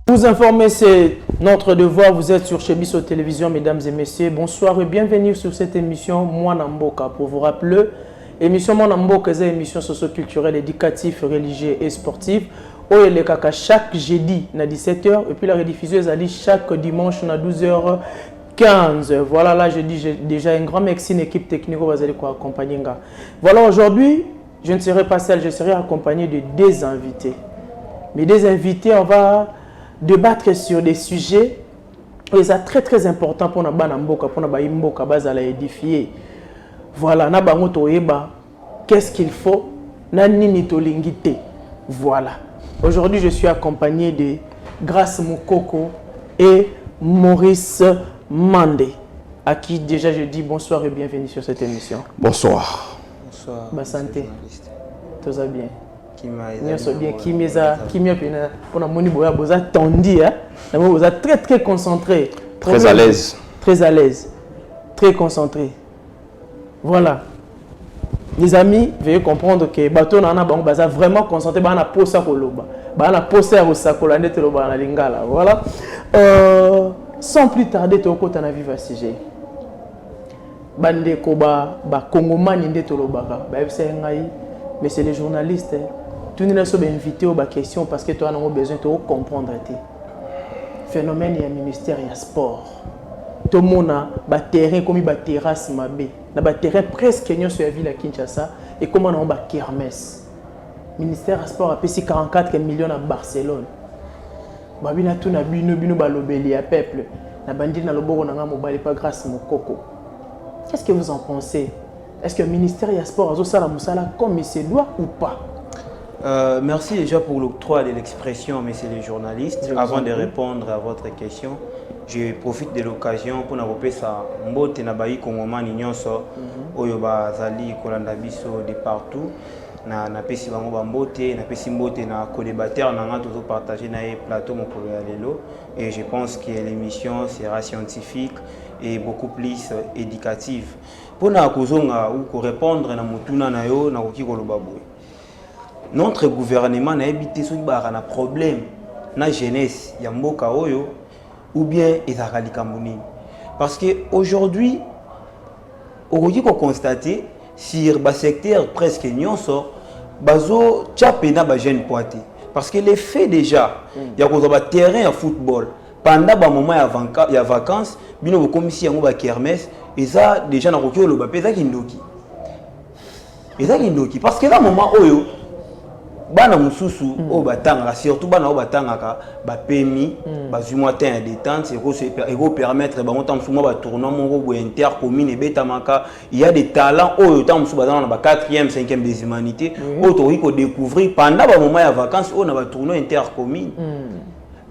Vous informer, c'est notre devoir. Vous êtes sur Chebiso Télévision, mesdames et messieurs. Bonsoir et bienvenue sur cette émission Mwana Mboka. Pour vous rappeler, émission Mwana Mboka est une émission socio-culturelle, éducative, religieuse et sportive. Où il est chaque jeudi à 17h et puis la rediffusion est chaque dimanche à 12h15. Voilà, là je dis déjà un grand merci à l'équipe technique qui va vous accompagner. Voilà, aujourd'hui, je ne serai pas seul, je serai accompagné de deux invités. Mais des invités, on va débattre sur des sujets qui sont très importants pour nous Mboka, pour nous Mboka, pour nous édifier. Voilà, qu'est-ce qu'il faut? Voilà. Aujourd'hui, je suis accompagné de Grace Mukoko et Maurice Mandé, à qui déjà je dis bonsoir et bienvenue sur cette émission. Bonsoir. Bonsoir. Ma santé. Tout va bien. Très concentré. Très à l'aise. Très à l'aise. Très concentré. Voilà. Les amis, veuillez comprendre que bateau nana bango baza vraiment concentré bana posa koloba. Bana posa au sakola ndete loba na lingala. Voilà. Sans plus tarder to ko tana viva sujet. Bande ko ba kongomani ndete lobaka. Ba fse ngai mais c'est les journalistes. Tout le monde est invité aux questions parce que tu as besoin de comprendre. Phénomène, il y a ministère, il y a sport. Tout le monde a un terrain comme une terrasse. Il y a un terrain presque sur la ville à Kinshasa. Et comment on a un kermesse. Le ministère du sport a payé 44 millions à Barcelone. Il y a tout le peuple. Il y a bandit dans le bord de pas grâce à Coco. Qu'est-ce que vous en pensez? Est-ce que le ministère du sport a fait comme il se doit ou pas? Merci déjà pour l'octroi de l'expression, messieurs les journalistes. Avant de répondre à votre question, je profite de l'occasion pour nous rappeler ça. Mbote na bayi kongomani nyonso oyo bazali kolanda biso de partout. Na pesi bango ba mbote, na pesi mbote na co-débatteur na nga tozo partager na plateau mokolo ya lelo, et je pense que l'émission sera scientifique et beaucoup plus éducative. Pour na kozonga ou ko répondre na mutuna na yo na koki koloba boy. Notre gouvernement n'a évité ce un problème na jeunesse ya mboka oyo ou bien ezakali kamuni, parce que aujourd'hui on peut constater sur le secteur presque nyonso bazo tchapena ba jeune poité, parce que les faits déjà il y a un terrain à football pendant ba moment ya vacances bino comme si yango ba kermesse et ça déjà na kokyo lo ba peza kindoki parce que là moment oyo bana mususu o batanga surtout bana o batanga ka ba pemi ba zumwatin ya détente et ko permettre ba montam suma ba tournoi mongo bo intercommune et betamaka, il y a des talents o tam musu ba dans ba 4e 5e des humanités o to ko découvrir pendant ba moment ya vacances o na ba tournoi intercommune.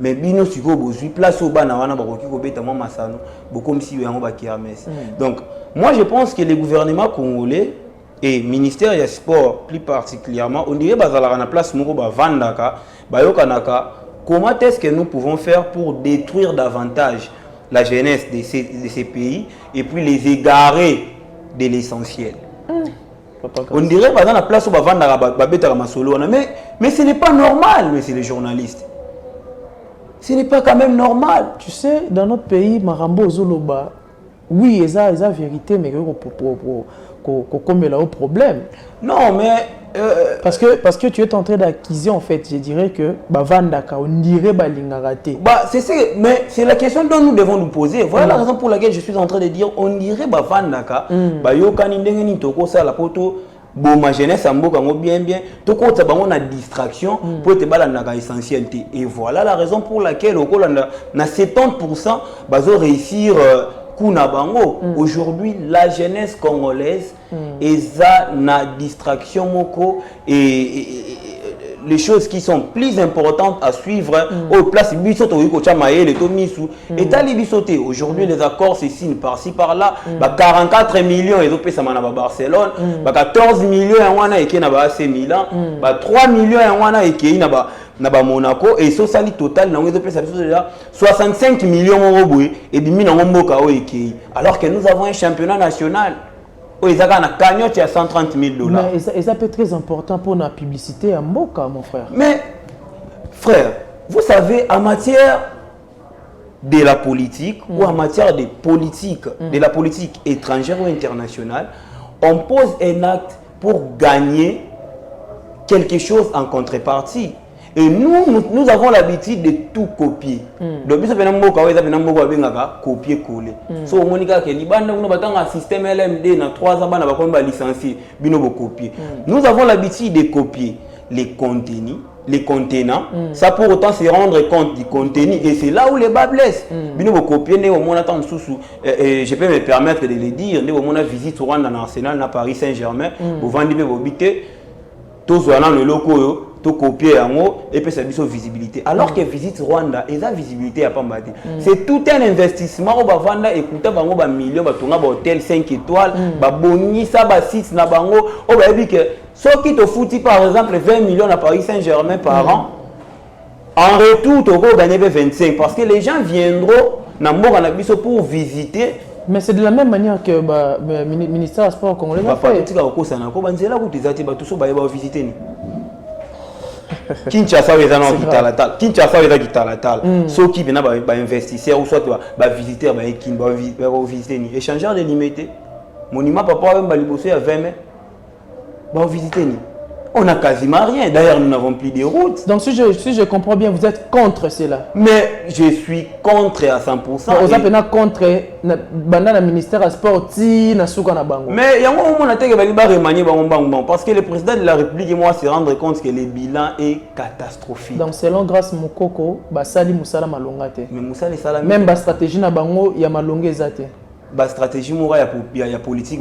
Mais bino siko bozui place au bana wana ba koki ko beta mo masano bo comme si yango ba kermesse. Donc moi je pense que les gouvernements congolais et ministère du sport plus particulièrement, on dirait bazala na place moko ba vandaka ba yokanaka comment est-ce que nous pouvons faire pour détruire davantage la jeunesse de ces pays et puis les égarer de l'essentiel. On dirait bazala na place ba vandaka ba betaka masolo mais ce n'est pas normal, monsieur les journalistes. Ce n'est pas quand même normal. Tu sais, dans notre pays, Marambo Zoloba, oui, il y a vérité, mais comme il y a un problème. Non, mais parce que tu es en train d'acquiser, en fait, je dirais que Vandaka, on dirait Balingaraté. Mais c'est la question dont nous devons nous poser. Voilà la raison pour laquelle je suis en train de dire on dirait Vandaka, Yokani Ndengeni Toko ça la poto. Bon, ma jeunesse en mboka bien tout compte ça on a distraction pour te balanaka essentialité, et voilà la raison pour laquelle au Kolanda na 70% bazo réussir kuna bango. Aujourd'hui la jeunesse congolaise eza na distraction moko et les choses qui sont plus importantes à suivre au place bisoto ko chamaye le tomisu et tali bisoté. Aujourd'hui les accords se signent par-ci par-là, 44 millions et opesa mana ba Barcelone, 14 millions en wana eke na ba AC Milan, 3 millions en wana eke na ba Monaco, et so sali total na ngwezo pesa biso déjà 65 millions roboué et bimi na mboka o eke, alors que nous avons un championnat national. ils ont une cagnotte à 130 000 $. Mais ça peut être très important pour la publicité à Mboka, mon frère. Mais, frère, vous savez, en matière de la politique ou en matière de politique, de la politique étrangère ou internationale, on pose un acte pour gagner quelque chose en contrepartie. Et nous avons l'habitude de tout copier. Donc, nous avons copier-coller. So, on a un système LMD, dans 3 ans, on a licencié, copier. Nous avons l'habitude de copier les contenus, les contenants, ça pour autant se rendre compte du contenu. Et c'est là où les bas blessent. Copier, je peux me permettre de le dire, on a visité Rwanda dans Arsenal, dans Paris Saint-Germain, au Vendée, au Bité, tous le locaux. Tout copier en haut et puis ça a une visibilité. Alors que visite Rwanda, et la visibilité à Pambadi. C'est tout un investissement où Rwanda écoute bango ba millions, ba tonga ba hôtel 5 étoiles, ba boni ça ba 6 na bango, oh ba dit que ceux qui te foutent par exemple 20 millions à Paris Saint-Germain par an, en retour tu vas gagner 25 parce que les gens viendront na mboka na biso pour visiter. Mais c'est de la même manière que le ministère des Sports congolais a fait. Kinshasa est Kitalatal. Ceux qui viennent investisseurs ou soit visiteurs visiter ni échangeur de limité. Monument papa va libosser à 20 mai. Visiter ni. On n'a quasiment rien. D'ailleurs, nous n'avons plus de routes. Donc, si je comprends bien, vous êtes contre cela. Mais je suis contre à 100%. Vous êtes contre le ministère des Sports. Mais il y a un moment où parce que le président de la République et moi se rendre compte que le bilan est catastrophique. Donc, selon Grâce Mokoko, Basali Moussala Malongate. Mais Moussala Salam. Même la stratégie na bango, il y a Malongé Zate. La stratégie il y a politique,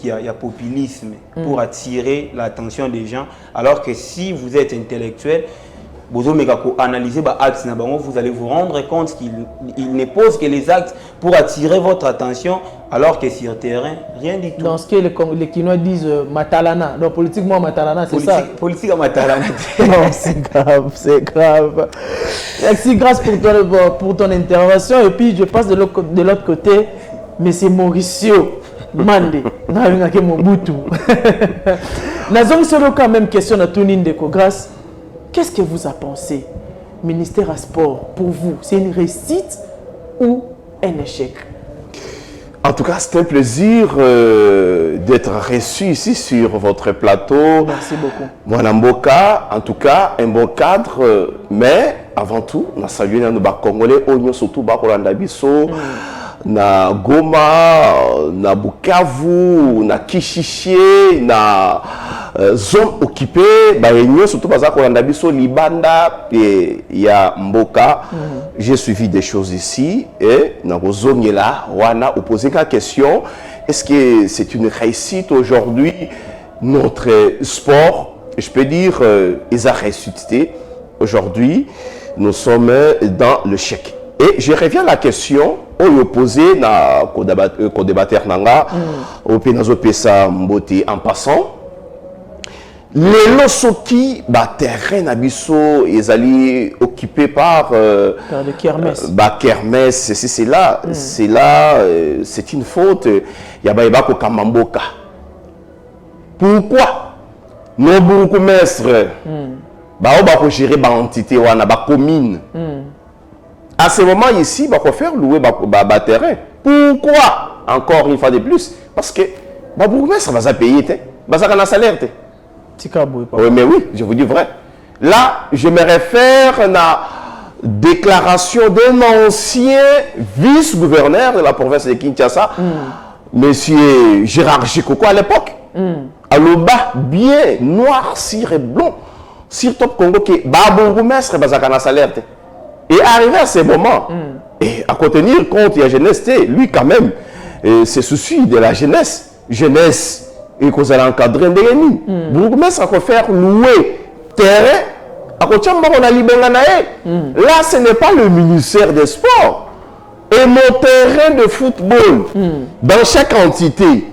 il y a populisme pour attirer l'attention des gens. Alors que si vous êtes intellectuel, vous analysez les actes, vous allez vous rendre compte qu'il ne pose que les actes pour attirer votre attention, alors que sur le terrain, rien du tout. Dans ce que les Kinois disent Matalana, donc politiquement Matalana, c'est ça. Politique à Matalana. Non, c'est grave, c'est grave. Merci Grâce pour ton intervention. Et puis je passe de l'autre côté, mais c'est Mauricio Mandé. Mobutu. Nous avons quand même question à Tounine de Grâce. Qu'est-ce que vous a pensé, ministère à sport, pour vous? C'est une réussite ou un échec? En tout cas, c'est un plaisir d'être reçu ici sur votre plateau. Merci beaucoup. Mwanamboka, en tout cas, un bon cadre. Mais avant tout, nous saluons nos Congolais, surtout Bakolanda Bisso, na Goma, na Bukavu, na Kishiché, na zone occupée, surtout Bakolanda Bisso, Libanda et ya Mboka. J'ai suivi des choses ici et dans la zone là, on a posé la question, est-ce que c'est une réussite aujourd'hui notre sport? Je peux dire, ils ont ressuscité. Aujourd'hui, nous sommes dans le chèque. Et je reviens à la question au posé dans le débatteur Nanga, au Pénazo Pesa Mbote en passant. Les losoki, terrain nabiso, ils allaient occupés par le kermesse. Kermesse, c'est là, c'est une faute. Il y a Baïbako Kamamboka. Pourquoi nos bourgmestres, Baobako gérer l'entité, wana ba commune. À ce moment ici, Bako faire louer ba terrain. Pourquoi? Encore une fois de plus, parce que ba bourgmestre va payer, va ça salaire. Oui, mais oui, je vous dis vrai. Là, je me réfère à la déclaration d'un ancien vice-gouverneur de la province de Kinshasa, monsieur Gérard Chikoko à l'époque. À l'Oba, bien noir, cire et blanc, sur Top Congo, qui est Babourgmestre et salaire. Et arrivé à ce moment, et à contenir compte de la jeunesse, lui quand même, se soucie de la jeunesse. Jeunesse. Et qu'on a encadré un déni. Bourgmestre a faire louer terrain. À côté de là, ce n'est pas le ministère des Sports. Et mon terrain de football, dans chaque entité,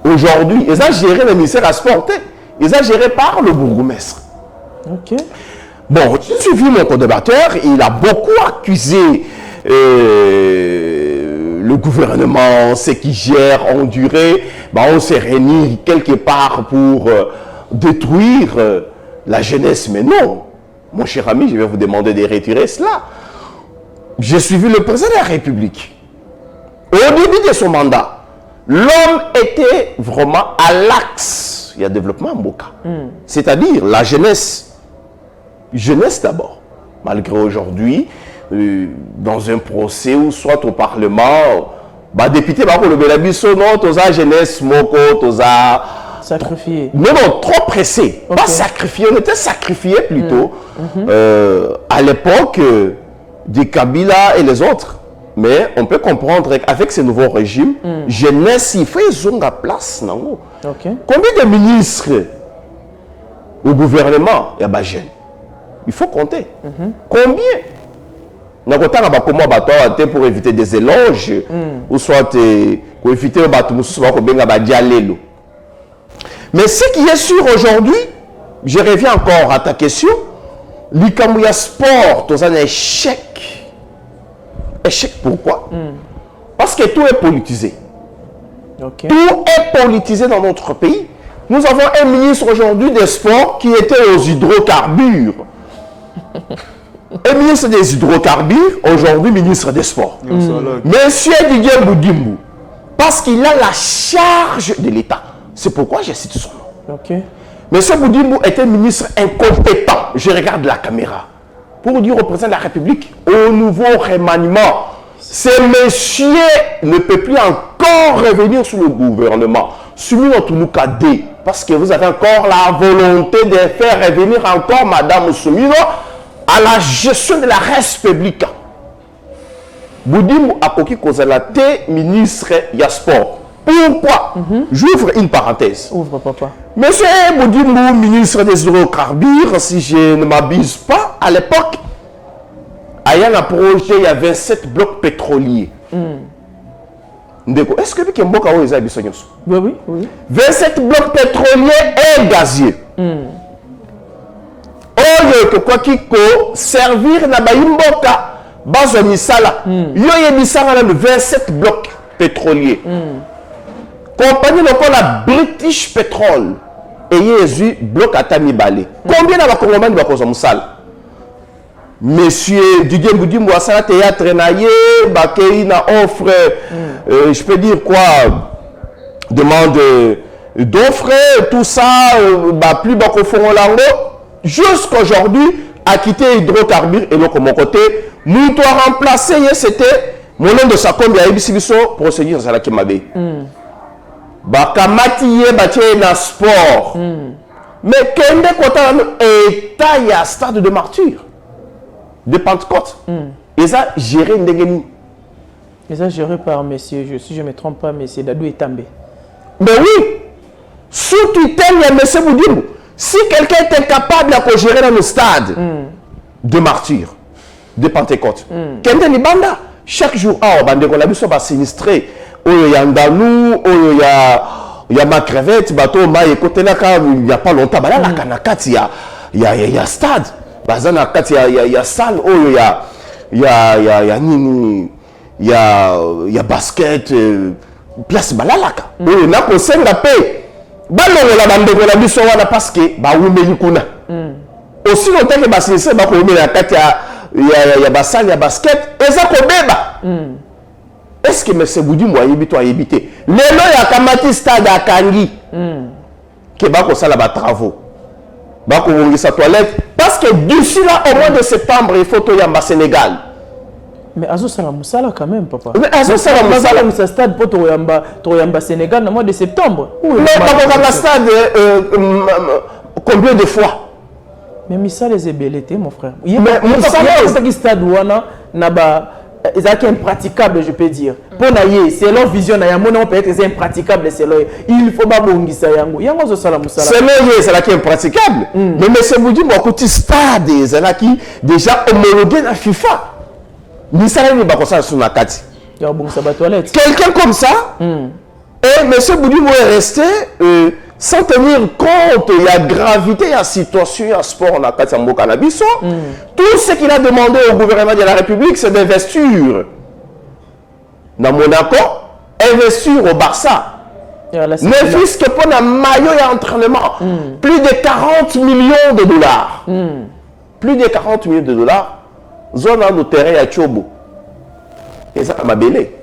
aujourd'hui, ils ont géré le ministère à sport. Ils ont géré par le bourgmestre. Ok. Bon, j'ai suivi mon co-débatteur. Il a beaucoup accusé le gouvernement, ceux qui gèrent, ont duré, bah, on s'est réunis quelque part pour détruire la jeunesse. Mais non, mon cher ami, je vais vous demander de retirer cela. J'ai suivi le président de la République. Au début de son mandat, l'homme était vraiment à l'axe. Il y a développement en Mboka. C'est-à-dire la jeunesse. Jeunesse d'abord. Malgré aujourd'hui, dans un procès ou soit au Parlement, bah, député, bah, le Bélabiso, non, toza jeunesse, moko, toza. Sacrifié. Non, non, trop pressé. Okay. Pas sacrifié, on était sacrifié plutôt. À l'époque des Kabila et les autres. Mais on peut comprendre qu'avec ce nouveau régime, jeunesse, il faut qu'ils la place. Okay. Combien de ministres au gouvernement il y a des jeunes? Il faut compter. Combien? Pour éviter des éloges, ou soit pour éviter de mais ce qui est sûr aujourd'hui, je reviens encore à ta question, l'Ikamouya Sport est un échec. Échec pourquoi? Parce que tout est politisé. Okay. Tout est politisé dans notre pays. Nous avons un ministre aujourd'hui des sports qui était aux hydrocarbures. Un ministre des hydrocarbures, aujourd'hui ministre des sports. Monsieur Didier Boudimbu, parce qu'il a la charge de l'État. C'est pourquoi j'ai cité son nom. Okay. Monsieur Boudimbu était ministre incompétent. Je regarde la caméra. Pour dire au président de la République, au nouveau remaniement, ce monsieur ne peut plus encore revenir sur le gouvernement. Soumis notre Moukadé, parce que vous avez encore la volonté de faire revenir encore Madame Soumino à la gestion de la res publique. Boudimbu a coquille Kozalate, ministre Yasport. Pourquoi? J'ouvre une parenthèse. Ouvre, papa. Monsieur Boudimbu, ministre des hydrocarbures, si je ne m'abuse pas, à l'époque, il y a un projet, il y a 27 blocs pétroliers. Est-ce que vous avez vu? Oui, oui. 27 blocs pétroliers et gaziers. Quoi qu'il faut servir na baimboka bazo misala. Yo yebisanga na 27 blocs pétroliers. Compagnie de la British Petrol et Yesu bloc Atami Balé. Combien de Congolais va causer musala? Monsieur Didier Boudimbu a ça théâtre naïe, bakei na offre, je peux dire quoi, demande d'offre, tout ça, plus bas qu'au fond lango. Jusqu'aujourd'hui, à quitter hydrocarbures et l'autre mon côté, nous doit remplacer, c'était mon nom de sa combi à Ibisibiso, procédure dans la Kimabe. Bakamati batie na sport. Mais Kende Kota est à stade de martyr, de Pentecôte. Et ça, géré Ndegeni. Et ça, géré par monsieur, si je ne me trompe pas, monsieur Dadou Etambe. Mais oui, surtout il y a monsieur Boudimbu. Si quelqu'un est incapable de gérer dans le stade de martyr, de Pentecôte, Kende Libanda, chaque jour, on a sinistré. Il y a Ndalou, il y a ma crevette, bateau, il n'y a pas longtemps. Il y a stade, il y a salle, il y a basket, place balalaka. Il y a un paix. Parce que aussi longtemps que basinistré il y a salle, il y a basket, et ça est-ce que M. Boudimbu a évité? Les lois à Kamati stade à Kangi qui va ça là travaux. Va qu'on sa toilette parce que d'ici là au mois de septembre il faut y aller Sénégal. Mais Azo Sala Moussala quand même papa. Mais Azo Sala Moussala sa stade pour Toyamba Sénégal au mois de septembre. Mais pas stade combien de fois? Mais Missa les ébelletés mon frère. Mais mon stade wana naba c'est impraticable, je peux dire. Pour naïe, c'est leur vision na yamona on peut être impraticable c'est leur. Il faut pas bongisa yango. Yango zo sala musala. C'est leur c'est là qui est impraticable. Mais monsieur Boudimbu a côté stade c'est là qui déjà homologué na FIFA. Misala ni ba ko ça sur na kati. Ya bongisa ba toilette. Quelqu'un comme ça et monsieur Boudimbu est resté sans tenir compte de la gravité de la situation de sport en Akatambo Cannabis. Tout ce qu'il a demandé au gouvernement de la République, c'est d'investir. dans Monaco, investir au Barça. Ne fût-ce que pour un maillot et entraînement, plus de 40 millions de dollars. Plus de 40 millions de dollars. Zone de terrain à Tchobo. Et ça m'a belé.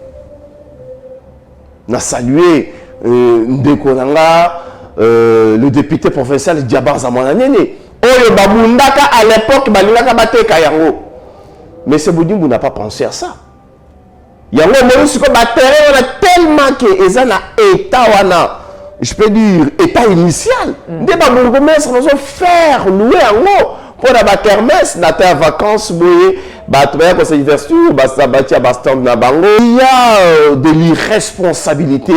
On a salué Ndekonanga, le député provincial Diabar Zamonanene. Oyo Babundaka à l'époque, Balingaka Bateka Yango. Mais ce Boudimou n'a pas pensé à ça. Yango Moïse ko battere on a tellement que eza na état wana, je peux dire état initial. Ndé ba bourgmestre nous faire louer yango pour la kermesse na ta vacances boye ba travailler pour cette université ba sabatia ba stand na bango. Il y a de l'irresponsabilité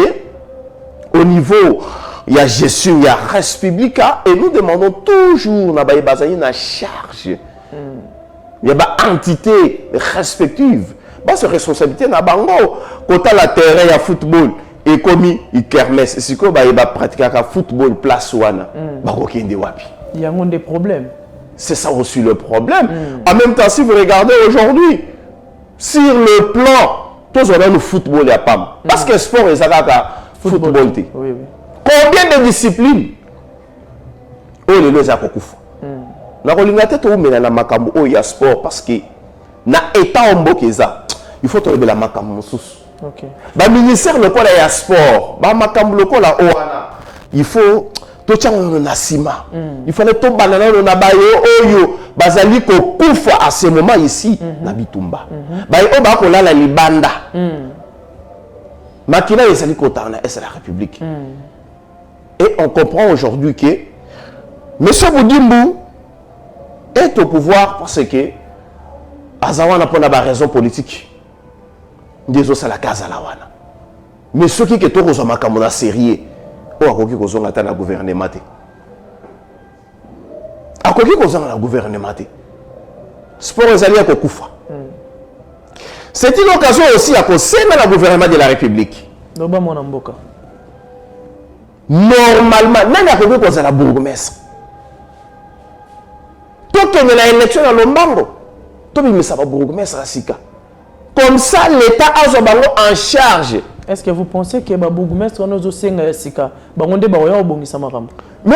au niveau il y a gestion, il y a res publica et nous demandons toujours na ba bazani na charge. Il y a ba entité respective. Bah, c'est responsabilité na bango. Quand la terrain il y a football et comme il kermesse, c'est quoi bah il va pratiquer un football place wana. Bah aucun des wapi. Il y a des problèmes. C'est ça aussi le problème. En même temps, si vous regardez aujourd'hui sur le plan, tous on a le football et à Pam. Parce que sport est ça football. Oui, oui. Combien de disciplines? Oh les deux à Kokufa. Na kolinga tete ou mena na makambo oh il y a sport parce que na état ombokeza. Il faut trouver la makambo sous. OK. Ba ministère le ko la sport, ba makambo le ko la oana. Il faut to tchanga na sima. Il fallait to banana na bayo oyo bazali ko kufa à ce moment ici na Bitumba. Ba o ba ko la libanda. Makina ezali ko tana est la République. Et on comprend aujourd'hui que monsieur Boudimbu est au pouvoir parce que Azawana n'a pas raison politique. Désolé, c'est la case à la wana. Mais ceux qui sont aux makamona sérieux, ou à quoi qu'ils ont atteint la gouvernement. À quoi qu'ils ont la gouvernement. Sport est allié à Kokufa. C'est une occasion aussi à cause de la gouvernement de la République. Normalement, même à quoi qu'ils ont la bourgmestre. Tout que nous avons élection dans le Lombango. Tout le monde sait bourgmestre à Sika. Comme ça, l'État a en charge. Est-ce que vous pensez que le bourgmestre a aussi un Sika? Mais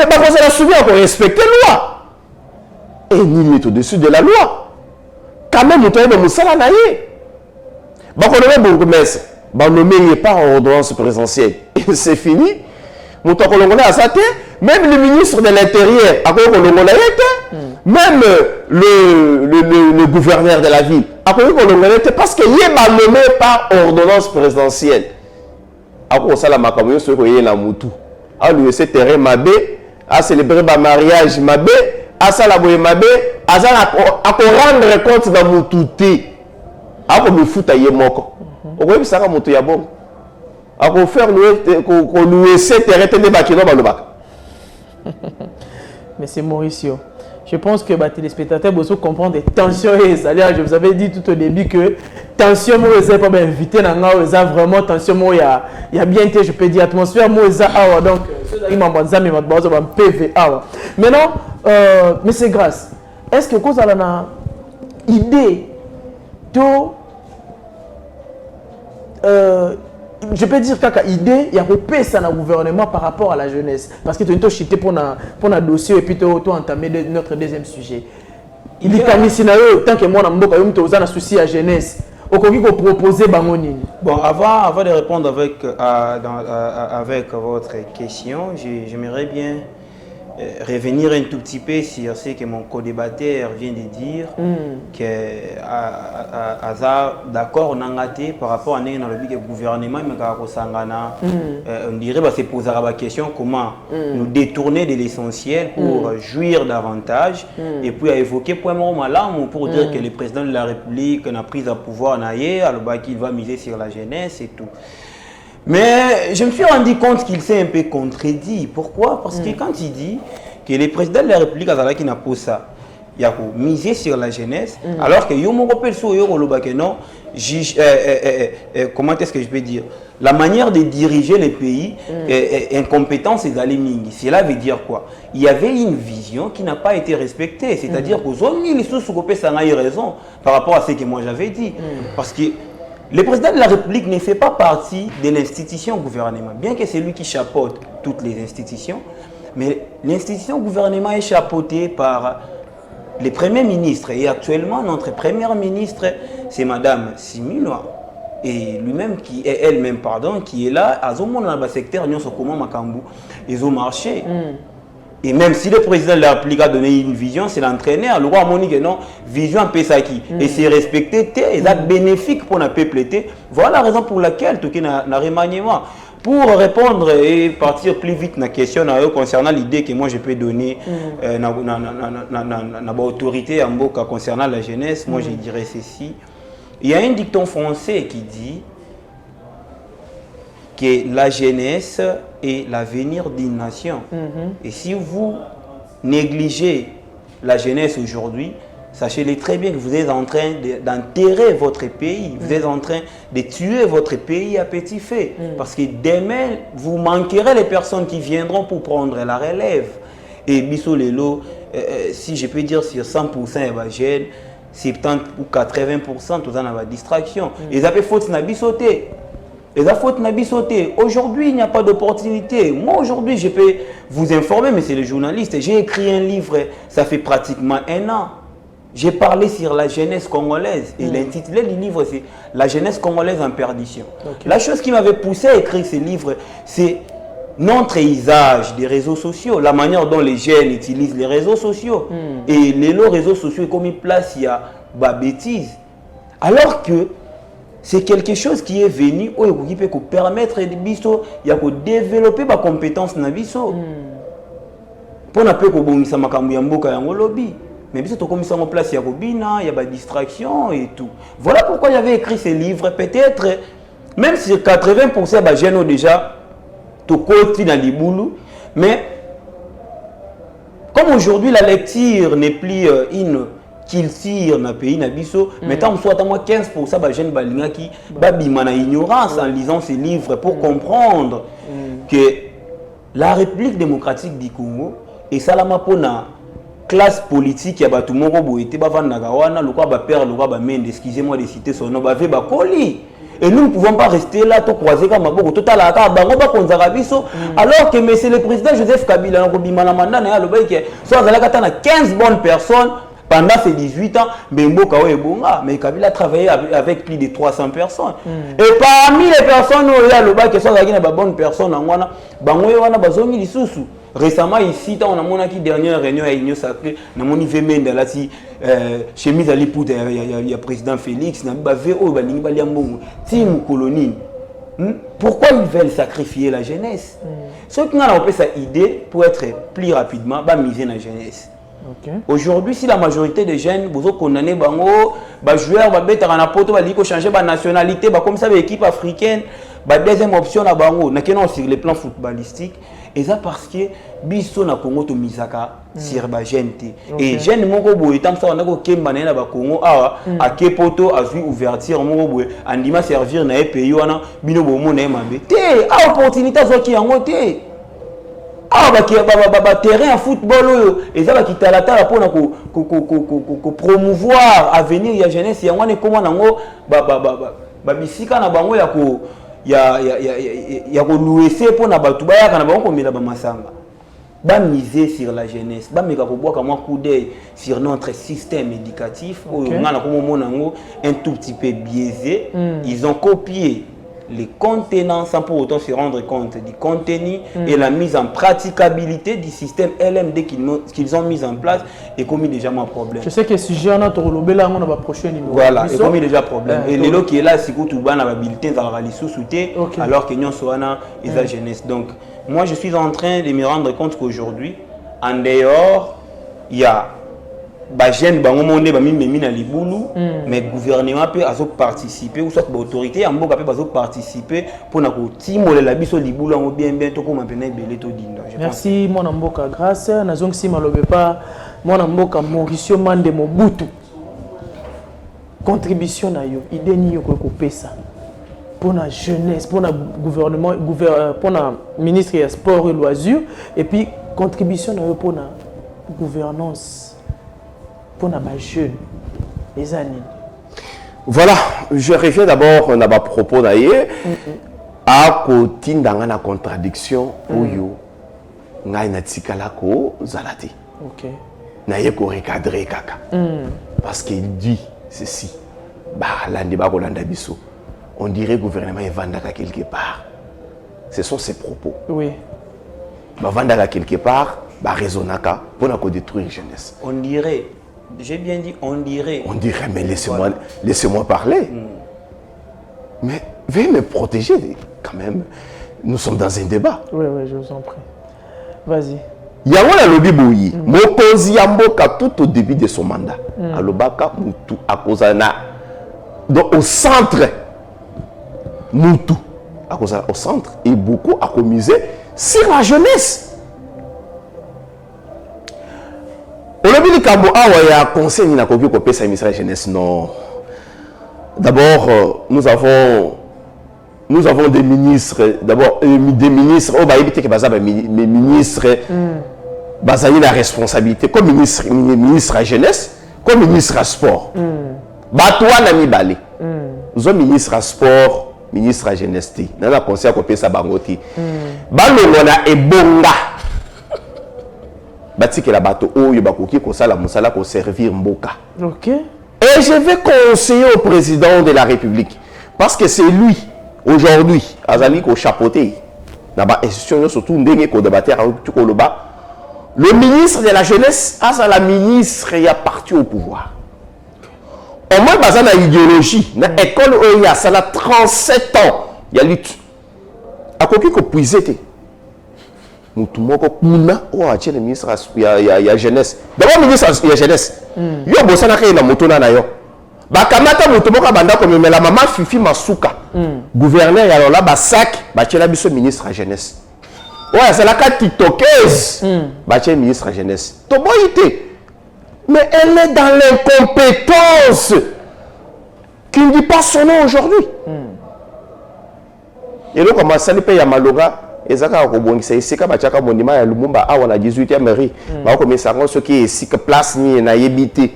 parce que la souvient qu'on respecte la loi. Et il est au-dessus de la loi. Quand même, nous avons Moussala Naye. Quand on est bourgmestre, on ne pas en ordonnance présidentielle. C'est fini. Même le ministre de l'Intérieur, même le gouverneur de la ville, parce qu'il est nommé par ordonnance présidentielle. Après ça, la macamoyo se voyait la moutou. A lui ce terrain mabé, a célébrer le mariage mabé, a ça la boye mabé, a ça à rendre compte de moutouté. A comme le foot à yemoko. Au moins ça va moutou ya bon. A qu'on faire louer ce terrain de bakino balobak. Monsieur Mauricio, je pense que les téléspectateurs doivent comprendre des tensions. Je vous avais dit tout au début que tension, moi, je pas invité, vraiment tension, moi, il y a bien été, je peux dire, atmosphère, moi, donc, maintenant, mais c'est grâce. Est-ce que vous avez une idée de je peux dire qu'à idée, il y a repéré ça dans le gouvernement par rapport à la jeunesse. Parce que tu as chité pour un dossier et puis tu as entamé notre deuxième sujet. Il est comme si tant que moi, je suis un souci à la jeunesse. Au cas où proposer Bangonini. Bon, avant de répondre avec votre question, j'aimerais bien revenir un tout petit peu sur ce que mon co-débatteur vient de dire, que d'accord on a gâté par rapport à le gouvernement, on dirait que c'est poser la question comment nous détourner de l'essentiel pour jouir davantage et puis à évoquer pour dire que le président de la République a pris le pouvoir alors qu'il va miser sur la jeunesse et tout. Mais je me suis rendu compte qu'il s'est un peu contredit. Pourquoi? Parce que quand il dit que le président de la République qui n'a pas ça, il a misé sur la jeunesse, alors que non, comment est-ce que je peux dire? La manière de diriger le pays, incompétence et d'aliming. Cela veut dire quoi? Il y avait une vision qui n'a pas été respectée. C'est-à-dire qu'aux hommes, ils sont raison par rapport à ce que moi j'avais dit. Parce que Le président de la République ne fait pas partie de l'institution gouvernement, bien que c'est lui qui chapeaute toutes les institutions, mais l'institution gouvernement est chapeautée par les premiers ministres. Et actuellement, notre première ministre, c'est Madame Siminoa. Et lui-même, elle-même, qui est là, à ce moment dans le secteur, nous sommes Makambu, ils ont marché. Et même si le président de la République a donné une vision, c'est l'entraîneur. Le roi Monique, non, vision en Pesaki. Et c'est respecté, et c'est bénéfique pour le peuple. Voilà la raison pour laquelle tu as un remaniement. Pour répondre et partir plus vite dans la question concernant l'idée que moi je peux donner à l'autorité en Mboka concernant la jeunesse, moi je dirais ceci. Il y a un dicton français qui dit que la jeunesse est l'avenir d'une nation. Et si vous négligez la jeunesse aujourd'hui, sachez-le très bien que vous êtes en train d'enterrer votre pays. Vous êtes en train de tuer votre pays à petit feu. Parce que demain, vous manquerez les personnes qui viendront pour prendre la relève. Et Bisso Lelo, si je peux dire sur 100% de jeunes, 70 ou 80%, tout ça n'a pas de distraction. Et ça peut faute na bissoté. Et ça faute na bissoté. Aujourd'hui, il n'y a pas d'opportunité. Moi, aujourd'hui, je peux vous informer, mais c'est le journaliste. J'ai écrit un livre, ça fait pratiquement 1 an. J'ai parlé sur la jeunesse congolaise. Et l'intitulé du livre, c'est La jeunesse congolaise en perdition. La chose qui m'avait poussé à écrire ce livre, c'est notre usage des réseaux sociaux, la manière dont les jeunes utilisent les réseaux sociaux. Et les réseaux sociaux, comme ils placent, il y a des bêtises. Alors que c'est quelque chose qui est venu, qui peut permettre de développer des compétences dans la vie. Pour ne pas que makambu ya mboka yango lobby. Mais bien sûr, comme ça en place, il y a Robina, il y a des distractions et tout. Voilà pourquoi j'avais écrit ce livre. Peut-être, même si 80% des jeunes ont déjà tout côté dans les boulots, mais comme aujourd'hui la lecture n'est plus une culture dans le pays, mais tant soit à moi 15% des jeunes qui ont ignorance en lisant ces livres pour comprendre que la République démocratique du Congo est salama pour la classe politique, il y a tout le monde qui était excusez-moi de citer son nom, et nous ne pouvons pas rester là, tout croiser comme alors que monsieur le président Joseph Kabila, 15 bonnes personnes pendant ces 18 ans, mais Kabila a travaillé avec plus de 300 personnes. Et parmi les personnes où il y a le bas qui sont des bonnes personnes, récemment ici, on a mon dernière réunion à l'Union Sacrée, on a mon chemise à l'époux, il y a président Félix, il y a pourquoi ils veulent sacrifier la jeunesse? Ceux qui ont cette idée pour être plus rapidement, miser la jeunesse. Aujourd'hui, si la majorité des jeunes, vous condamnez les joueurs, ils changer de nationalité, comme ça, l'équipe africaine, deuxième option, sur le plan footballistique. Et ça parce que biso na Congo to misaka sur ba gente et jeune moko boye tant ça on a ko kemba na ba Congo awa a kepoto azui ouverture moko boye andima servir na pays wana bino bo mona mabe te a opportunité zo ki yango te a ba terrain football oyo et ça ba kitalata pour na ko promouvoir avenir ya jeunesse yango ne comment nango ba bisika na bango ya ko ya louer pour na batu ba ya na bango komela ba masanga ba miser sur la jeunesse ba meka ko boka moi coup d'œil sur notre système éducatif oyo ngana ko mona ngo un tout petit peu biaisé. Ils ont copié les contenants sans pour autant se rendre compte du contenu et la mise en praticabilité du système LMD qu'ils ont mis en place et commis déjà mon problème. Je sais que si j'ai un autre lobela on va prochain numéro. Voilà, et commis déjà problème. Et les lots qui est là c'est que tout bas na habilité dans la sous-souté alors que nous soana et la jeunesse. Donc moi je suis en train de me rendre compte qu'aujourd'hui en dehors il y a ba jeune bango monde ba mimi na libulu mais gouvernement peut azo participer ou soit autorité en mboka peut azo participer pour na ko timolela biso libulu ngo bien to ko mapena belé to dinda. Merci mon mboka grâce na zong si malobe pas mon mboka Mauricio Mande Mobutu contribution na yo idée ni yo ko pesa pour la jeunesse pour le gouvernement pour le ministre des sports et loisirs et puis contribution na yo pour la gouvernance pour les jeunes, les années. Voilà, je reviens d'abord à ma propos d'ailleurs. À côté d'une contradiction, oyo, ngai na tikala ko zalati. Ok. Naye ko recadrer kaka. Parce qu'il dit ceci. Bah lande ba ko landa biso. On dirait gouvernement est vendaka quelque part. Ce sont ses propos. Oui. Bah vendaka quelque part, bah raisonnaka pour na ko détruire jeunesse. On dirait. J'ai bien dit on dirait. On dirait, mais laissez-moi parler. Mais veuillez me protéger quand même. Nous sommes dans un débat. Oui, oui, je vous en prie. Vas-y. Yango la lobi boyi. Mokonzi Yamboka tout au début de son mandat. Alobaka Moutou Akozana. Donc au centre. Moutou Akozana au centre. Et beaucoup a commisé sur la jeunesse. Aujourd'hui, Kambo Awa conseil n'a pas pu copier sa ministre de la jeunesse. Non. D'abord, nous avons des ministres. D'abord, des ministres. Oh, bah, il y a des ministres. Bah, ça y est la responsabilité. Comme ministre de la jeunesse, comme ministre de sport. Bah, toi, Nami Bali. Nous avons ministre de sport, ministre de la jeunesse. Nous avons conseil à copier sa bangoti. Bah, nous avons Ebonga. Bati que la bateau oyo bakoki ko sala musala ko servir mboka. Ok. Et je vais conseiller au président de la République parce que c'est lui aujourd'hui azali ko chapeauter na ba institution surtout ndenge ko débattre avec ko loba. Le ministre de la jeunesse a la ministre y a parti au pouvoir. Au moins bazana idéologie na école oyo ya sala 37 ans ya lutte. Akoki ko puiser Moutou moko kuna ou a le ministre ya jeunesse. D'abord ministre ya jeunesse. Yo bosana ka na moto na yo. Ba kamata moutou moko banda ko memela mama Fifi Masuka. Gouverneur ya lola ba sac ba tchela biso ministre ya jeunesse. Ouais, c'est la carte tiktokeuse. Ba tchela ministre ya jeunesse. To boyité. Mais elle est dans l'incompétence qui ne dit pas son nom aujourd'hui. Et donc comment ça ne paye à Maloga ezaka ko bongisa esika bachaka mondima ya Lumumba awa na 18e mairie ba ko mesango ce qui est esika place ni na yebité.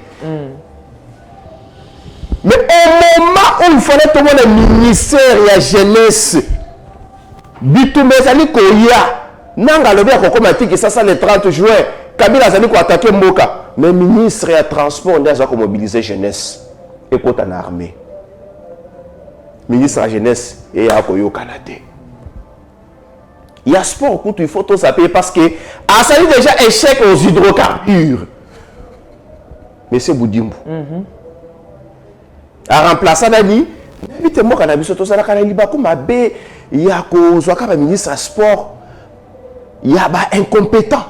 Mais au moment où il fallait tout le ministère ya jeunesse bitumezali ko ya nanga lobi ko komatiki ça le 30 juin Kabila zali ko attaquer Mboka mais ministre ya transport ndaza ko mobiliser jeunesse et ko en armée. Ministre ya jeunesse et ya ko yo Canada. Il y a sport, il faut tout s'appeler parce que ça a déjà échec aux hydrocarbures. Monsieur Boudimbo. À remplacer Nani, vite moi quand on a ça la liba comme abbé, il y a ko soit comme ministre sport, il y a ba incompétent.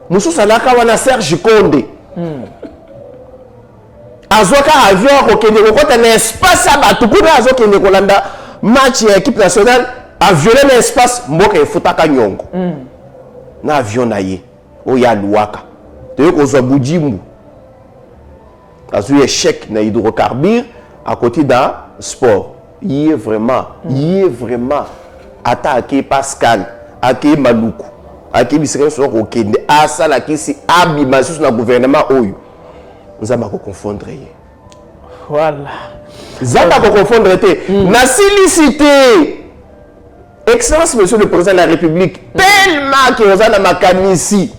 Monsieur Salaka wana Serge Condé. Azoka avion ko kende ko ta espace à batu ko azoka kende ko landa match équipe nationale. A violer l'espace, mboka efutaka nyongo. Na avion na ye. Oya luaka. Te ko zo Boudimbo. Azu échec na hydrocarbures à côté d'un sport. Il est vraiment attaqué Pascal, attaqué Maluku, attaqué Bisere sur Okende, asala kisi abima sur le gouvernement oyo. Nous allons confondre. Voilà. Zata ko confondre te. Na silicité. Excellence, monsieur le président de la République, tellement que vous avez ma camisi,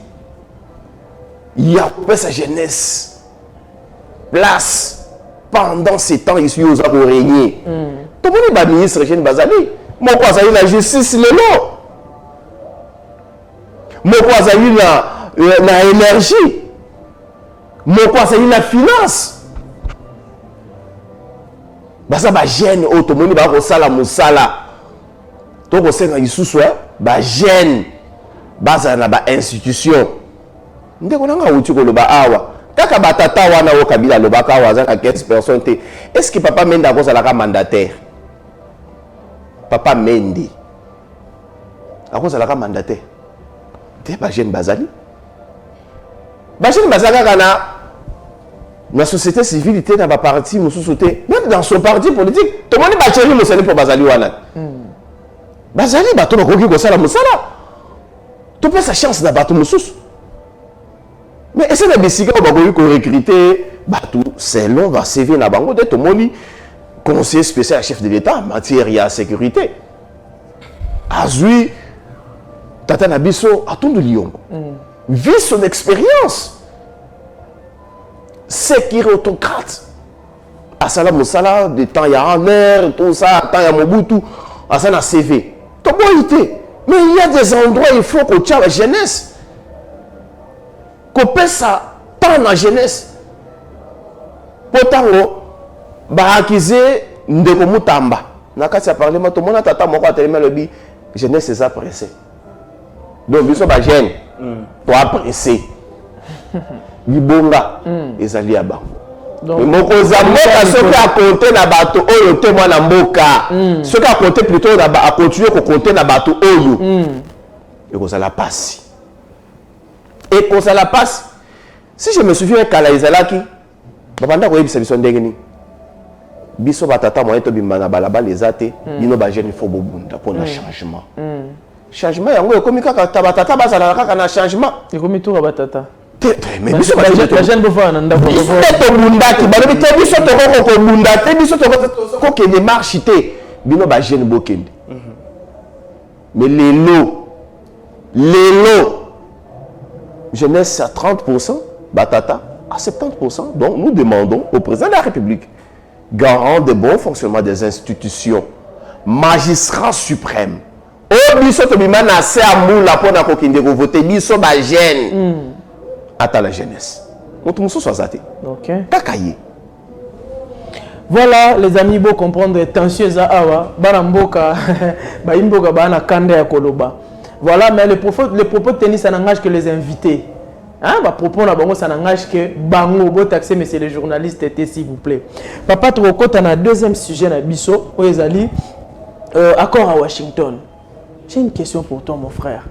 il y a pour sa jeunesse place pendant ces temps ici aux a régné. Tout le monde est ministre Jeanne Bazali. Moi, quoi, ça y est, la justice, le nom. Moi, quoi, ça y est, la énergie. Moi, quoi, ça y est, la finance. Bah, ça va gêner, tout le monde va resala moussala. Donc, on sait que sous ba gêne, base na ba institution. Ndeko nanga uti ko loba awa. Kaka batata wana o Kabila loba ka waza ka 15 personnes te. Est-ce que papa Menda ko sala ka mandataire? Papa Mendi. Ako sala ka mandataire. Te ba jeune Bazali. Ba jeune Bazali kana na société civile te na ba parti mususu te. Même dans son parti politique, tout le monde ba chéri musani pour Bazali wana. Bazali bato bakoki kosala musala. Tu peux sa chance na bato mususu. Mais est-ce que les Bessiga bakoki ko recruter bato selon va CV na bango de tomoni conseiller spécial chef de l'État en matière de sécurité. Azui, Tata Nabiso, à tout de Lyon. Vit son expérience. Sécurité autocrate. Asala Moussala, des temps il y a un air, tout ça, temps il y a Mobutu, Asana CV. Mais il y a des endroits il faut qu'on tient la jeunesse. Qu'on paie ça, tant la jeunesse. Pourtant, Bahakize, Ndeko Moutamba. Nakati a parlé, tout le monde a tata moko atelema lobi, jeunesse c'est ça pressé. Donc, biso ba jeune, toi pressé. Libonga, ezali aba. Mokoza mboka soki a compter na bato oyo te mwana mboka. Soki a compter plutôt a continuer ko compter na bato oyo. Et qu'on ça la passe. Et qu'on ça la passe. Si je me souviens kala izalaki, babanda ko yebisa biso ndenge ni. Biso batata moyen to bimana balaba les ate, bino ba jeune faut bobunda pour un changement. Changement yango ekomi kaka batata bazala kaka na changement. Ekomi to batata. Mais biso la jeune bova na ndako. To bundaki, ba biso to biso to ko bundate, biso to ko ke de marche te, bino ba jeune bokende. Mais l'élo, jeunesse à 30%, batata à 70%. Donc nous demandons au président de la République, garant de bon fonctionnement des institutions, magistrat suprême, au biso to bimana se amula pona ko kende ko voter biso ba jeune. Attends la jeunesse. Ok. Voilà les amis, beau comprendre tension za awa baramboka baimboka bana kande ya koloba. Voilà, mais le propos de tennis ça n'engage que les invités. Hein, bah propos na bango ça n'engage que bango beau taxer messieurs les journalistes s'il vous plaît. Papa Troko t'as un deuxième sujet na biso oyezali accord à Washington. J'ai une question pour toi mon frère.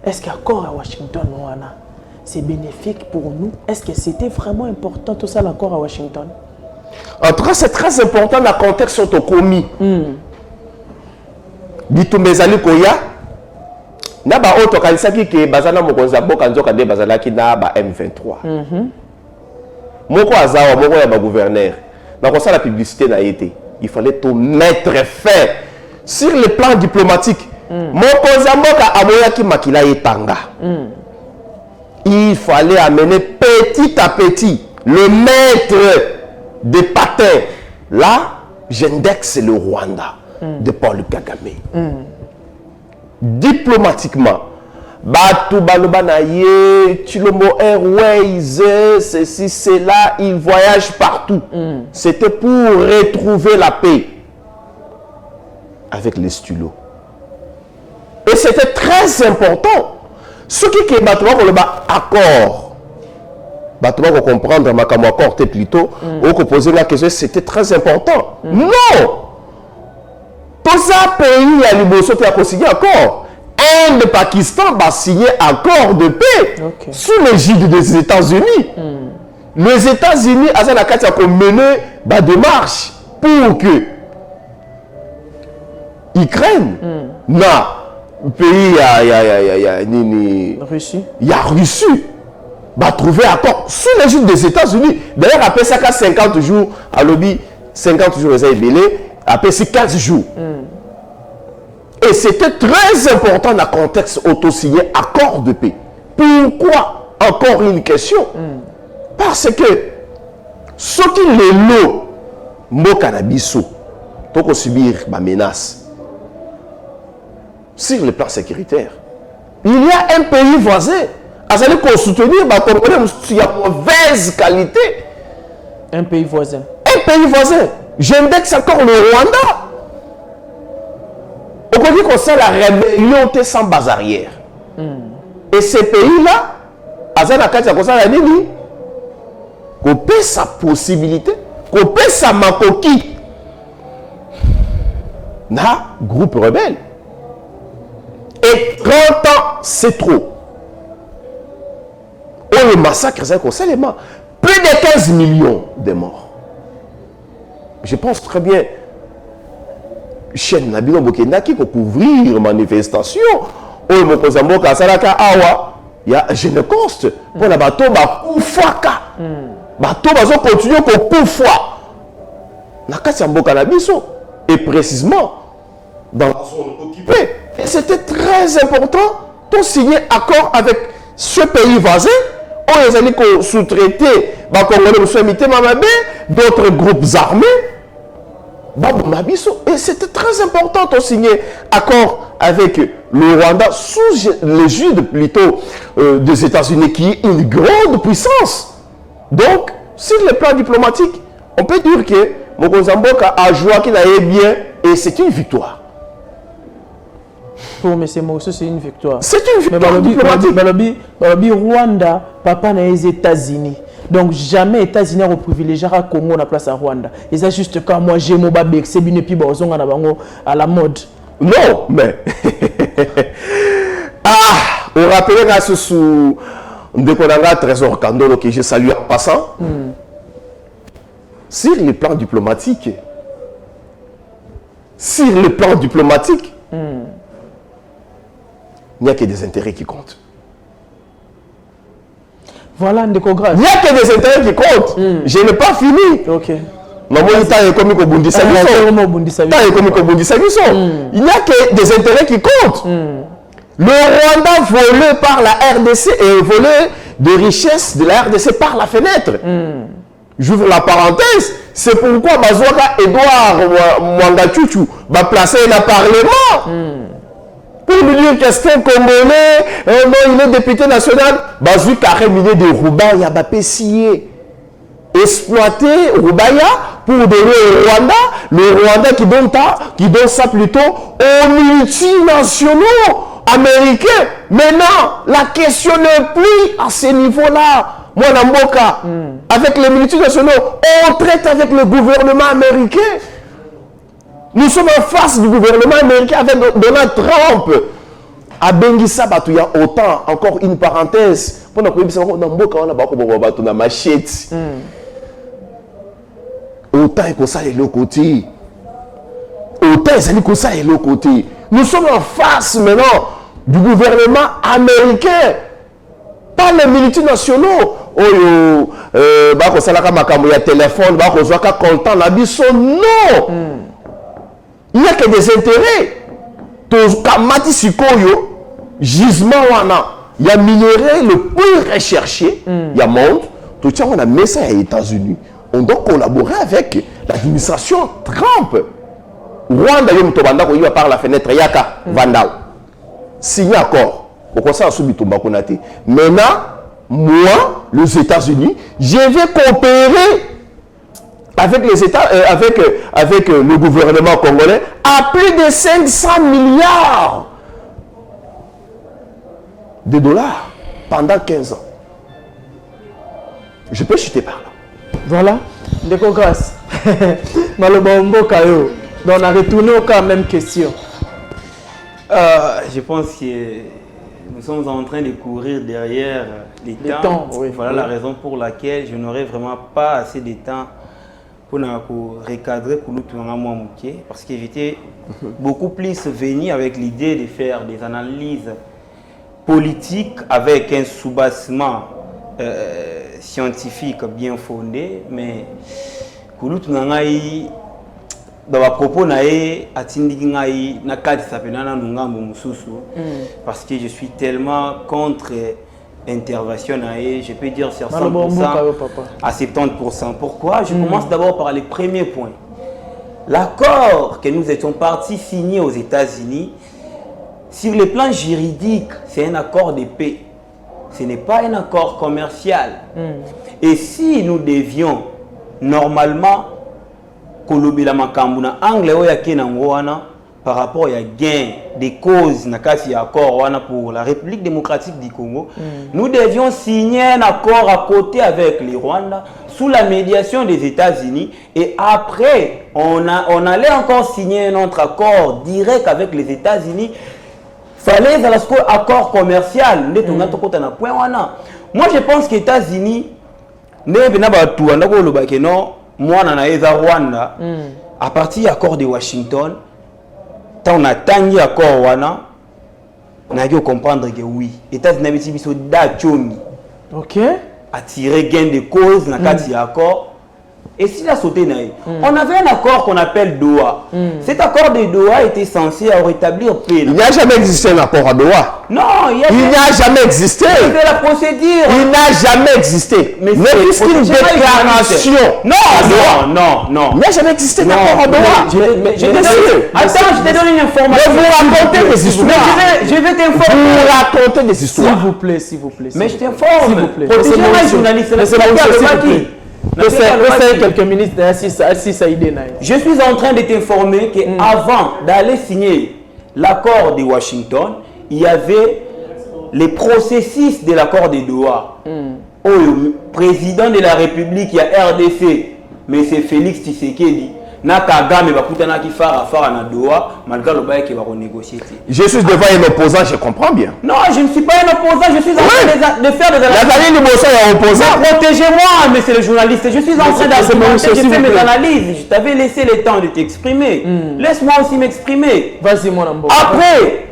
Est-ce qu'accord à Washington wana c'est bénéfique pour nous? Est-ce que c'était vraiment important tout ça l'accord à Washington? En tout cas, c'est très important dans le contexte autocomi. Bitumbezali koya na ba auto kanisaki ke bazana mokonza boka nzoka de bazalaki na ba M23. Moko azawa moko ya ba gouverneur. Na kosa la publicité na été. Il fallait tout mettre fin sur le plan diplomatique. Mokonza boka amoyaki makila etanga. Il fallait amener petit à petit le maître des patins. Là, j'indexe le Rwanda de Paul Kagame. Diplomatiquement, Batu Balobanaye, Chilombo Airways, ceci, cela, ils voyagent partout. C'était pour retrouver la paix avec les stylos. Et c'était très important. Ce qui est accord, va comprendre ma accord plutôt, ou poser la question, c'était très important. Non! Tout ça pays à l'Iboso qui a consigné accord. Inde, Pakistan va signer accord de paix sous l'égide des États-Unis. Les États-Unis, à la carte, ont mené des démarches pour que l'Ukraine n'a pays, il y a Russie, va trouver accord sous l'égide des États-Unis. D'ailleurs, après ça, 50 jours, à lobby, 50 jours, ils ont belé, après c'est 15 jours. Et c'était très important dans le contexte auto-signé accord de paix. Pourquoi? Encore une question. Parce que ce qui est l'eau, Mokanabiso, pour subir ma menace. Sur le plan sécuritaire, il y a un pays voisin à soutenir il y a mauvaise qualité. Un pays voisin. Un pays voisin. J'indexe encore le Rwanda. On dit qu'on sait la rébellion sans base arrière. Et ces pays-là, qu'on paie sa possibilité, qu'on paie sa makoki. Na groupe rebelle. Et 30 ans, c'est trop. Oh, le massacre, c'est qu'on sait les morts. Plus de 15 millions de morts. Je pense très bien. Chaîne Nabino Bokenaki pour couvrir manifestation. Oh, mon Kozamboka, Salaka, Awa. Il y a Génécoste. Pour la bateau, Bakoufaka. Bateau, va continuer pour Koufa. Nakati Mboka na biso. Et précisément, dans la zone occupée. Et c'était très important de signer accord avec ce pays voisin. On les a dit qu'on sous-traité, d'autres groupes armés. Et c'était très important de signer accord avec le Rwanda sous l'égide plutôt des États-Unis qui est une grande puissance. Donc, sur le plan diplomatique, on peut dire que Mokonzi Mboka a joué qu'il allait bien et c'est une victoire. Pour M. Moïse, c'est une victoire. C'est une victoire diplomatique. Mais Rwanda, papa n'a les États-Unis. Donc jamais États-Unis ont privilégié à Congo na place à Rwanda. Et c'est juste quand moi j'ai mon babé, c'est bien et puis bon, à la mode. Non, mais on rappelle que ce sous Ndekonanga Trésor Kandolo que je salue en passant. Sur le plan diplomatique, il n'y a que des intérêts qui comptent. Voilà, Ndekographe. Il n'y a que des intérêts qui comptent. Je n'ai pas fini. Ok. Il n'y a que des intérêts qui comptent. Le Rwanda volé par la RDC et volé de richesses de la RDC par la fenêtre. J'ouvre la parenthèse. C'est pourquoi Bazouaka Edouard Mwangachuchu va placer le Parlement. Pour lui dire qu'est-ce qu'un Congolais, non, il est député national. Bazou carré millier de Roubaya, Bapessier. Exploiter Roubaya pour donner au Rwanda, le Rwanda qui donne ça plutôt aux multinationaux américains. Maintenant, la question n'est plus à ce niveau-là. Moi, Namboka, avec les multinationaux, on traite avec le gouvernement américain. Nous sommes en face du gouvernement américain avec Donald Trump. À Bengissa, il y a autant, encore une parenthèse. Pour nous, on a machette. Autant et que ça est l'autre côté. Autant et que ça est l'autre côté. Nous sommes en face maintenant du gouvernement américain. Pas les multinationaux. Oh, il y a téléphone, non. Il n'y a que des intérêts. Gisement, il y a minerai le plus recherché. Il y a monde. Tout ça, on a mis ça aux États-Unis. On doit collaborer avec l'administration Trump. Rwanda, il y a par la fenêtre, Yaka, Vandal. Signé accord. Maintenant, moi, les États-Unis, je vais coopérer avec les États, avec le gouvernement congolais à plus de 500 milliards de dollars pendant 15 ans. Je peux chuter par là. Voilà, Ndeko grâce. Malobombo Kayo. Donc on a retourné au cas, même question. Je pense que nous sommes en train de courir derrière les temps. Oui, voilà la raison pour laquelle je n'aurai vraiment pas assez de temps pour recadrer parce que j'étais beaucoup plus venu avec l'idée de faire des analyses politiques avec un soubassement scientifique bien fondé, mais dans propos parce que je suis tellement contre intervention, je peux dire sur 100% à 70%. Pourquoi? Je commence d'abord par les premiers points. L'accord que nous étions partis signer aux États-Unis, sur le plan juridique, c'est un accord de paix. Ce n'est pas un accord commercial. Et si nous devions normalement kolobela makambu na anglais oya kenango wana par rapport à gain des causes na kasi ya accord wana pour la République démocratique du Congo, nous devions signer un accord à côté avec le Rwanda sous la médiation des États-Unis et après on allait encore signer un autre accord direct avec les États-Unis. Fallait un accord commercial. Moi je pense que les États-Unis moi Rwanda à partir de l'accord de Washington, on a tangi accord wana, on a dû comprendre que oui, les États-Unis ont attiré gain de cause dans l'accord Et s'il a sauté naïf, on avait un accord qu'on appelle Doha. Cet accord de Doha était censé rétablir paix. Il n'y a jamais existé un accord à Doha. Non, il n'y a jamais existé. C'était la procédure. Il n'a jamais existé. Mais c'est une déclaration. Non. Il n'y a jamais existé un accord à Doha. Attends, je te donne une information. Mais vous racontez des histoires. Je vais t'informer. Vous racontez des histoires. S'il vous plaît. Mais je t'informe. S'il vous plaît. Protégez-moi les journalistes. Quelques minutes je suis en train de t'informer qu'avant d'aller signer l'accord de Washington, il y avait les processus de l'accord de Doha. Le président de la République, il y a RDC, M. Félix Tshisekedi, Nakagame bakutana ki fara na Doha, malgré le bail qui va renégocier. Je suis devant un opposant, je comprends bien. Non, je ne suis pas un opposant, je suis en train de faire des analyses. La famille du est opposant. Protégez-moi, monsieur le journaliste. Je suis en train d'argumenter, je fais mes analyses. Je t'avais laissé le temps de t'exprimer. Laisse-moi aussi m'exprimer. Vas-y, mon amour. Après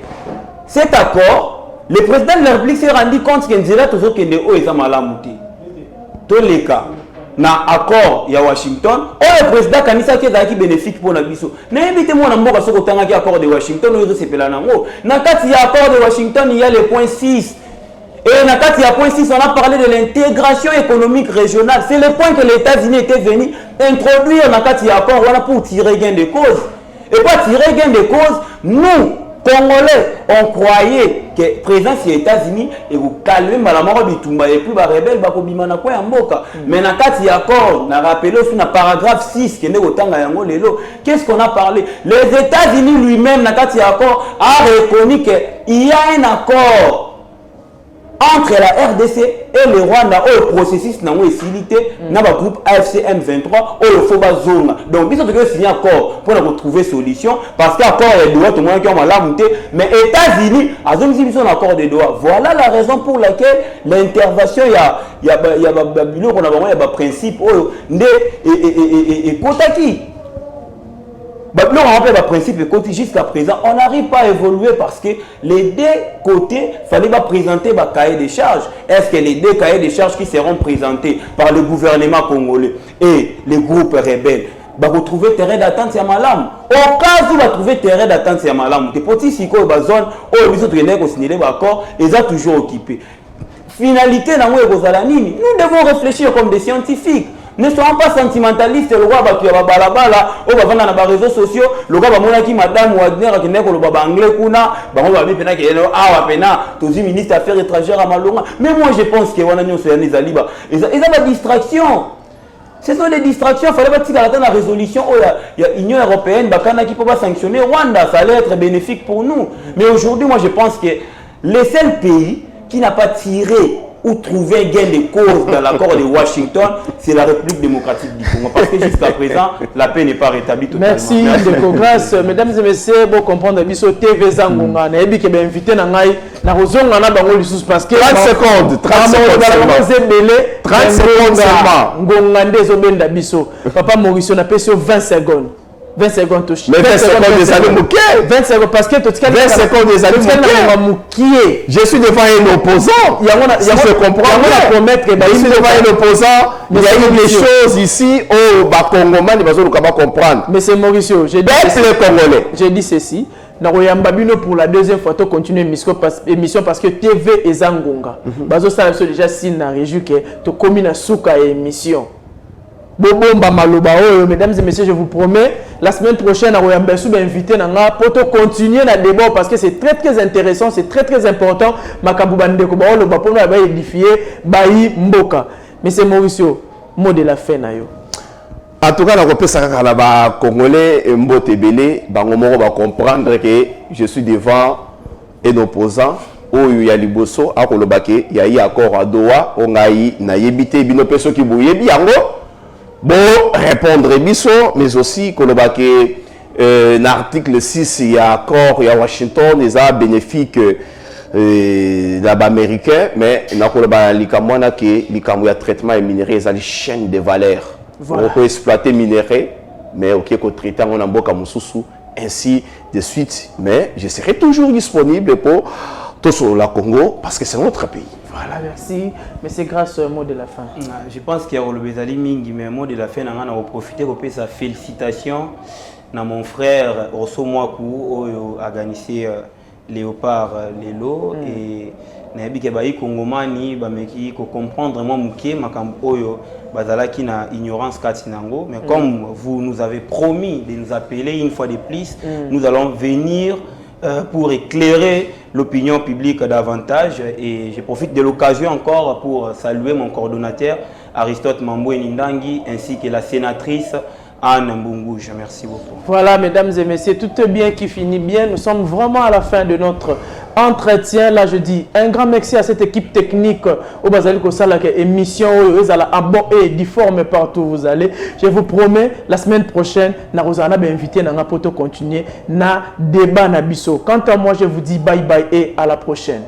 cet accord, le président de la République s'est rendu compte qu'il y a des choses qui sont malamuté. Tous les cas. Na accord ya Washington, le président kanisa qui est bénéfique pour la biso. N'invitez moi na mboka soko tanga ki accord de Washington ou c'est pela nango. Na kati ya accord de Washington, il y a le point 6. Et na kati ya point 6, on a parlé de l'intégration économique régionale. C'est le point que les États-Unis étaient venus introduire na kati ya accord voilà pour tirer gain de cause. Et pour tirer gain de cause, nous Congolais, on croyait que la présence des États-Unis et vous calmez malamoro bitumba et puis les rebelles bakobima na kwa mboka. Mais na kati ya accord, na rappelé aussi na paragraphe 6 qui n'est otanga yango lelo. Qu'est-ce qu'on a parlé? Les États-Unis lui-même na kati ya accord a reconnu qu'il y a un accord entre la RDC et le Rwanda, le processus n'a pas facilité, dans le groupe AFC M23, le FOBA zone. Donc, ils ont signé un accord pour retrouver solution, parce qu'accord est droit, tout le monde qui a la montée, mais les États-Unis, ils ont un accord de droit. Voilà la raison pour laquelle l'intervention, il y a un principe, et Kotaki. Maintenant, on rappelle le principe et jusqu'à présent, on n'arrive pas à évoluer parce que les deux côtés, il fallait présenter un cahier de charges. Est-ce que les deux cahiers de charges qui seront présentés par le gouvernement congolais et les groupes rebelles va retrouver terrain d'attente à Malam? Au cas où on va trouver terrain d'attente à Malam, les petits cycles de zone où les autres ont signé l'accord, ils sont toujours occupés. Finalité, nous devons réfléchir comme des scientifiques. Ne soyons pas sentimentalistes. Le roi qui a balabala, on va vendre dans les réseaux sociaux. Le roi va qui madame Wagner qui n'est que le baba anglais kuna, bah on va bien pena qui est là, ah pena, tous les ministres des affaires étrangères à Malonga. Mais moi je pense que on a nous sur les alibas. Ils ont des distractions. Ce sont des distractions. Il fallait pas tirer la résolution. Oh, il y a l'Union européenne, bakana qui peut pas sanctionner Rwanda. Ça allait être bénéfique pour nous. Mais aujourd'hui, moi je pense que le seul pays qui n'a pas tiré ou trouver un gain de cause dans l'accord de Washington, c'est la République démocratique du Congo. Parce que jusqu'à présent, la paix n'est pas rétablie totalement. Merci de grâce. Mesdames et messieurs, pour comprendre, biso TV Zangonga, na ebi ke be invité na ngai na rozonga na bango lisusu parce que 30 secondes seulement. 30 secondes seulement. Ngonga ndezo benda biso. Papa Mauricio na peso 20 secondes. 20 secondes touche. Mais 20 secondes des années mouquées. 20 secondes parce que tu 20 secondes des années mouquées. Je suis devant un opposant. Il y a je comprends. Je suis devant un opposant. Il y a eu des choses ici au Congolais, ils vont comprendre. Mais c'est Mauricio, j'ai dit ceci. Naroyambabino pour la deuxième fois, tu continues l'émission parce que TV et Zangonga. Bazo ça déjà signe na réjouir que tu commis na souka émission. Bobomba maloba mesdames et messieurs, je vous promets la semaine prochaine à Royambesu va inviter nanga pour continuer le débat parce que c'est très intéressant, c'est très important. Makabubande ko ba le ba pour ba édifier bayi mboka. Mais c'est Mauricio, mot de la fin na yo. En tout cas, la représentation kaka ba Congolais mbote belé, bango moko va comprendre que je suis devant un opposant. Oyo ya liboso akolobake ya yi accord à Doha, ongai na yebite bino peso ki boyebi yango. Bon, répondre biso, mais aussi que l'article 6, il y a accord, il y a Washington, il y a bénéfique là-bas américain, mais il y a traitement et minerai, il y a des chaînes de valeur. On peut exploiter minerai, mais ok, qu'on traite en amboka mususu, ainsi de suite. Mais je serai toujours disponible pour tout sur la Congo parce que c'est notre pays. Voilà, merci. Mais c'est grâce au mot de la fin. Je pense qu'il y a le Bezali Mingi, mais mot de la fin, on a profité pour sa félicitation à mon frère Osso Mwaku, qui a organisé Léopard Lelo. Et nayebi ke bayi Kongomani bameki ko comprendre moi muké makambo oyo bazalaki na ignorance kati nango, mais comme vous nous avez promis de nous appeler une fois de plus, nous allons venir pour éclairer l'opinion publique davantage. Et je profite de l'occasion encore pour saluer mon coordonnateur Aristote Mamboué Nindangi ainsi que la sénatrice Anne Mbungouj. Merci beaucoup. Voilà, mesdames et messieurs, tout est bien qui finit bien. Nous sommes vraiment à la fin de notre entretien. Là, je dis un grand merci à cette équipe technique au Bazali Kosala, émission et difforme partout où vous allez. Je vous promets, la semaine prochaine, Narozana va inviter Nanga Poto continuer na débat Nabiso. Quant à moi, je vous dis bye bye et à la prochaine.